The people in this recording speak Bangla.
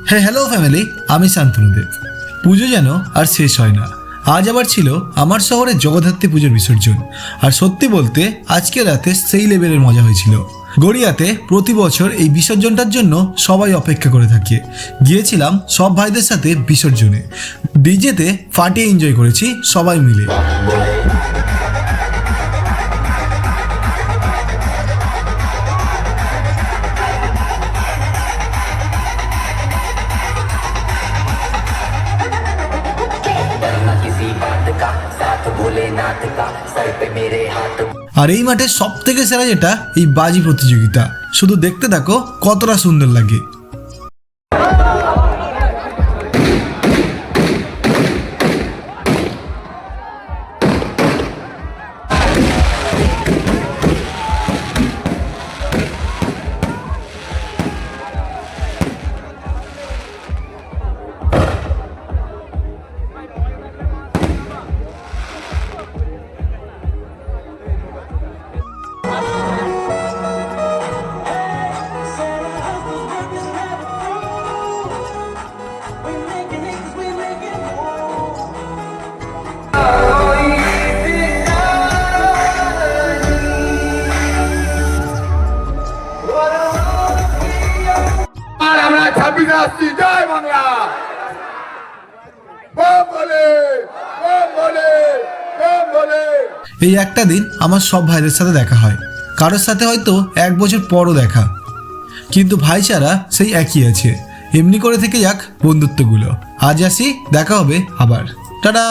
হ্যালো ফ্যামিলি, আমি শান্তনুদেব। পুজো যেন আর শেষ হয় না। আজ আবার ছিল আমার শহরে জগদ্ধাত্রী পুজোর বিসর্জন। আর সত্যি বলতে আজকে রাতে সেই লেভেলের মজা হয়েছিল। গড়িয়াতে প্রতি বছর এই বিসর্জনটার জন্য সবাই অপেক্ষা করে থাকে। গিয়েছিলাম সব ভাইদের সাথে বিসর্জনে, ডিজেতে ফাটিয়ে এনজয় করেছি সবাই মিলে। আর এই মাঠে সব থেকে সেরা যেটা এই বাজি প্রতিযোগিতা, শুধু দেখতে থাকো কতটা সুন্দর লাগে। জয় বাংলা। এই একটা দিন আমার সব ভাইদের সাথে দেখা হয়, কারোর সাথে হয়তো 1 বছর পরও দেখা, কিন্তু ভাইচারা সেই একই আছে। এমনি করে থেকে যাক বন্ধুত্বগুলো। আজ আসি, দেখা হবে আবার। টাটা।